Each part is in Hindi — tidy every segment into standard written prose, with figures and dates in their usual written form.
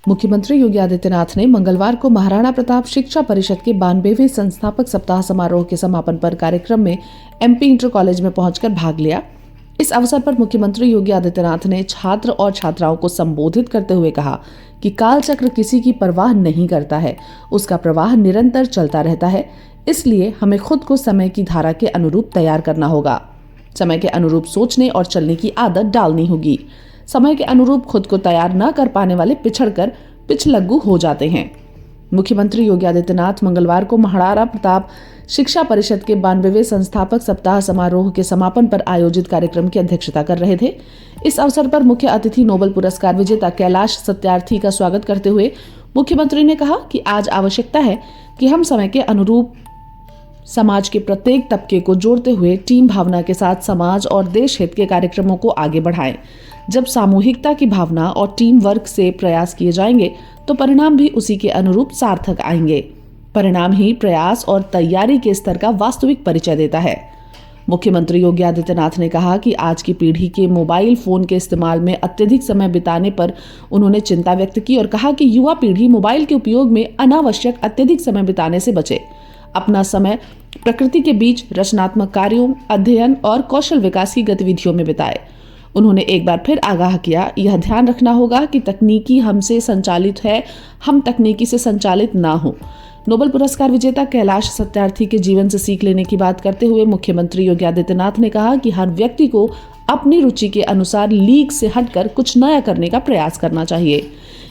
मुख्यमंत्री योगी आदित्यनाथ ने मंगलवार को महाराणा प्रताप शिक्षा परिषद के 92वें संस्थापक सप्ताह समारोह के समापन पर कार्यक्रम में एमपी इंटर कॉलेज में पहुंचकर भाग लिया। इस अवसर पर मुख्यमंत्री योगी आदित्यनाथ ने छात्र और छात्राओं को संबोधित करते हुए कहा कि काल चक्र किसी की परवाह नहीं करता है, उसका प्रवाह निरंतर चलता रहता है। इसलिए हमें खुद को समय की धारा के अनुरूप तैयार करना होगा। समय के अनुरूप सोचने और चलने की आदत डालनी होगी। समय के अनुरूप खुद को तैयार न कर पाने वाले पिछड़कर पिछलग्गू हो जाते हैं। मुख्यमंत्री योगी आदित्यनाथ मंगलवार को महाराणा प्रताप शिक्षा परिषद के 92वें संस्थापक सप्ताह समारोह के समापन पर आयोजित कार्यक्रम की अध्यक्षता कर रहे थे। इस अवसर पर मुख्य अतिथि नोबेल पुरस्कार विजेता कैलाश सत्यार्थी का स्वागत करते हुए मुख्यमंत्री ने कहा कि आज आवश्यकता है कि हम समय के अनुरूप समाज के प्रत्येक तबके को जोड़ते हुए टीम भावना के साथ समाज और देश हित के कार्यक्रमों को आगे बढ़ाएं। जब सामूहिकता की भावना और टीम वर्क से प्रयास किए जाएंगे तो परिणाम भी उसी के अनुरूप सार्थक आएंगे। परिणाम ही प्रयास और तैयारी के स्तर का वास्तविक परिचय देता है। मुख्यमंत्री योगी आदित्यनाथ ने कहा कि आज की पीढ़ी के मोबाइल फोन के इस्तेमाल में अत्यधिक समय बिताने पर उन्होंने चिंता व्यक्त की और कहा कि युवा पीढ़ी मोबाइल के उपयोग में अनावश्यक अत्यधिक समय बिताने से बचे। अपना समय प्रकृति के बीच रचनात्मक कार्यों, अध्ययन और कौशल विकास की गतिविधियों में बिताए। उन्होंने एक बार फिर आगाह किया, यह ध्यान रखना होगा कि तकनीकी हमसे संचालित है, हम तकनीकी से संचालित ना हो। नोबेल पुरस्कार विजेता कैलाश सत्यार्थी के जीवन से सीख लेने की बात करते हुए मुख्यमंत्री योगी आदित्यनाथ ने कहा कि हर व्यक्ति को अपनी रुचि के अनुसार लीक से हटकर कुछ नया करने का प्रयास करना चाहिए।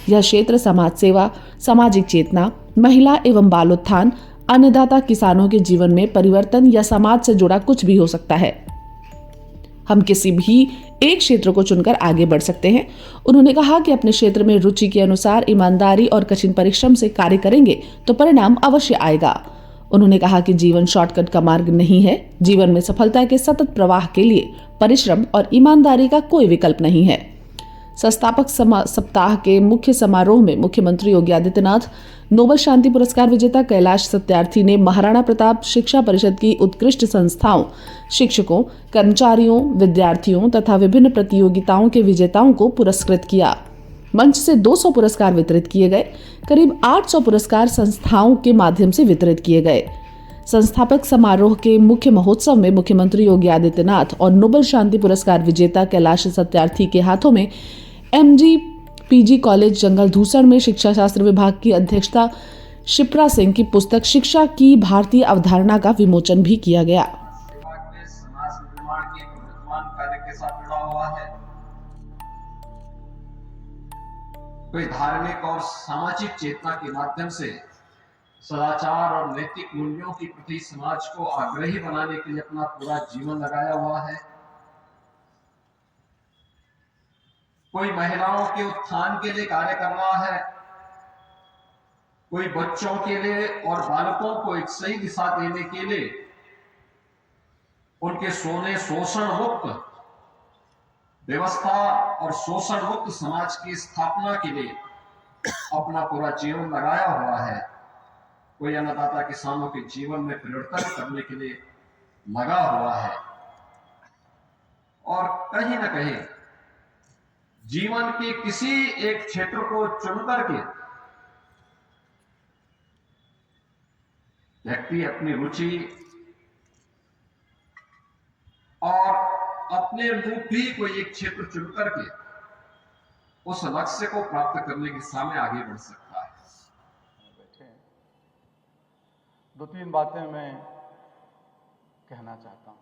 यह क्षेत्र समाज सेवा, सामाजिक चेतना, महिला एवं बाल उत्थान, अन्नदाता किसानों के जीवन में परिवर्तन या समाज से जुड़ा कुछ भी हो सकता है। हम किसी भी एक क्षेत्र को चुनकर आगे बढ़ सकते हैं। उन्होंने कहा कि अपने क्षेत्र में रुचि के अनुसार ईमानदारी और कठिन परिश्रम से कार्य करेंगे तो परिणाम अवश्य आएगा। उन्होंने कहा कि जीवन शॉर्टकट का मार्ग नहीं है। जीवन में सफलता के सतत प्रवाह के लिए परिश्रम और ईमानदारी का कोई विकल्प नहीं है। संस्थापक सप्ताह के मुख्य समारोह में मुख्यमंत्री योगी आदित्यनाथ, नोबेल शांति पुरस्कार विजेता कैलाश सत्यार्थी ने महाराणा प्रताप शिक्षा परिषद की उत्कृष्ट संस्थाओं, शिक्षकों, कर्मचारियों, विद्यार्थियों तथा विभिन्न प्रतियोगिताओं के विजेताओं को पुरस्कृत किया। मंच से 200 पुरस्कार वितरित किए गए। करीब 800 पुरस्कार संस्थाओं के माध्यम से वितरित किए गए। संस्थापक समारोह के मुख्य महोत्सव में मुख्यमंत्री योगी आदित्यनाथ और नोबेल शांति पुरस्कार विजेता कैलाश सत्यार्थी के हाथों में एमजी पीजी कॉलेज जंगल धूसर में शिक्षा शास्त्र विभाग की अध्यक्षता शिप्रा सिंह की पुस्तक शिक्षा की भारतीय अवधारणा का विमोचन भी किया गया। समाज निर्माण के प्रवर्तमान कार्य के साथ जुड़ा हुआ है। कोई धार्मिक और सामाजिक चेतना के माध्यम से सदाचार और नैतिक मूल्यों के प्रति समाज को आग्रही बनाने के लिए अपना पूरा जीवन लगाया हुआ है। कोई महिलाओं के उत्थान के लिए कार्य कर रहा है। कोई बच्चों के लिए और बालकों को एक सही दिशा देने के लिए उनके शोषण मुक्त व्यवस्था और शोषण मुक्त समाज की स्थापना के लिए अपना पूरा जीवन लगाया हुआ है। कोई अन्नदाता किसानों के जीवन में परिवर्तन करने के लिए लगा हुआ है और कहीं ना कहीं जीवन के किसी एक क्षेत्र को चुनकर के व्यक्ति अपनी रुचि और अपने अनुरूप भी कोई एक क्षेत्र चुनकर के उस लक्ष्य को प्राप्त करने की दिशा में आगे बढ़ सकता है। दो तीन बातें मैं कहना चाहता हूं।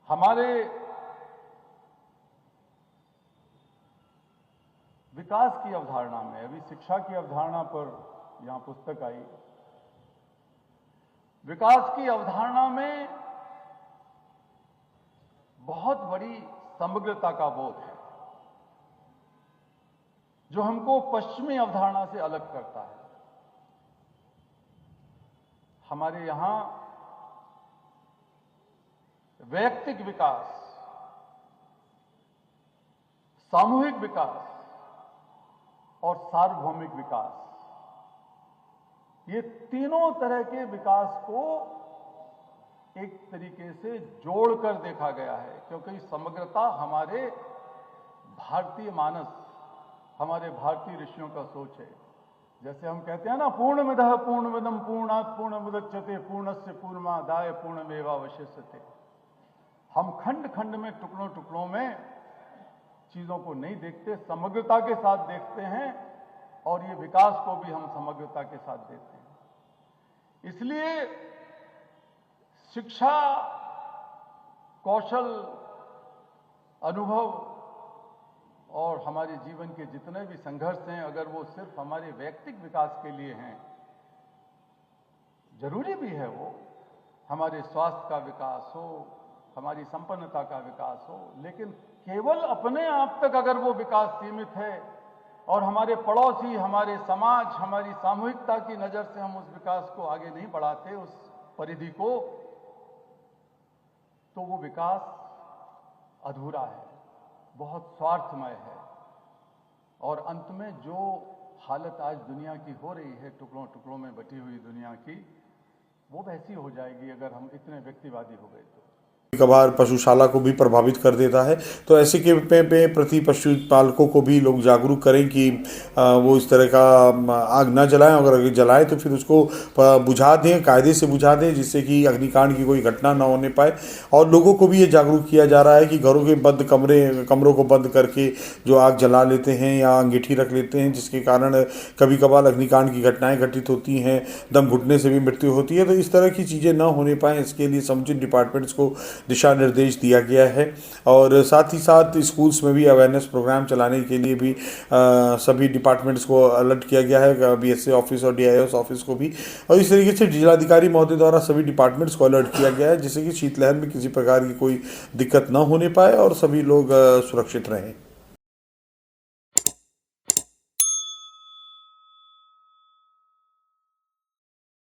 हमारे विकास की अवधारणा में, अभी शिक्षा की अवधारणा पर यहां पुस्तक आई, विकास की अवधारणा में बहुत बड़ी समग्रता का बोध है जो हमको पश्चिमी अवधारणा से अलग करता है। हमारे यहां वैयक्तिक विकास, सामूहिक विकास और सार्वभौमिक विकास, ये तीनों तरह के विकास को एक तरीके से जोड़कर देखा गया है, क्योंकि समग्रता हमारे भारतीय मानस, हमारे भारतीय ऋषियों का सोच है। जैसे हम कहते हैं ना, पूर्णमिदः पूर्णमिदं पूर्णात् पूर्णमुदच्यते पूर्णस्य पूर्णमादाय पूर्णमेवावशिष्यते। हम खंड खंड में, टुकड़ों टुकड़ों में चीजों को नहीं देखते, समग्रता के साथ देखते हैं, और ये विकास को भी हम समग्रता के साथ देखते हैं। इसलिए शिक्षा, कौशल, अनुभव और हमारे जीवन के जितने भी संघर्ष हैं, अगर वो सिर्फ हमारे वैयक्तिक विकास के लिए हैं, जरूरी भी है वो, हमारे स्वास्थ्य का विकास हो, हमारी संपन्नता का विकास हो, लेकिन केवल अपने आप तक अगर वो विकास सीमित है और हमारे पड़ोसी, हमारे समाज, हमारी सामूहिकता की नजर से हम उस विकास को आगे नहीं बढ़ाते, उस परिधि को, तो वो विकास अधूरा है, बहुत स्वार्थमय है, और अंत में जो हालत आज दुनिया की हो रही है, टुकड़ों टुकड़ों में बटी हुई दुनिया की, वो वैसी हो जाएगी अगर हम इतने व्यक्तिवादी हो गए तो। कभार पशुशाला को भी प्रभावित कर देता है। तो ऐसे के पे प्रति पशुपालकों को भी लोग जागरूक करें कि वो इस तरह का आग ना जलाएं, अगर जलाएं तो फिर उसको बुझा दें, कायदे से बुझा दें, जिससे कि अग्निकांड की कोई घटना ना होने पाए। और लोगों को भी ये जागरूक किया जा रहा है कि घरों के बंद कमरों को बंद करके जो आग जला लेते हैं या अंगीठी रख लेते हैं, जिसके कारण कभी कभार अग्निकांड की घटनाएँ घटित होती हैं, दम घुटने से भी मृत्यु होती है। तो इस तरह की चीज़ें ना होने पाएँ, इसके लिए समुचित डिपार्टमेंट्स को दिशा निर्देश दिया गया है। और साथ ही साथ स्कूल्स में भी अवेयरनेस प्रोग्राम चलाने के लिए भी सभी डिपार्टमेंट्स को अलर्ट किया गया है, बीएसए ऑफिस और डीआईओएस ऑफिस को भी। और इस तरीके से जिलाधिकारी महोदय द्वारा सभी डिपार्टमेंट्स को अलर्ट किया गया है, जिससे कि शीतलहर में किसी प्रकार की कोई दिक्कत न होने पाए और सभी लोग सुरक्षित रहें।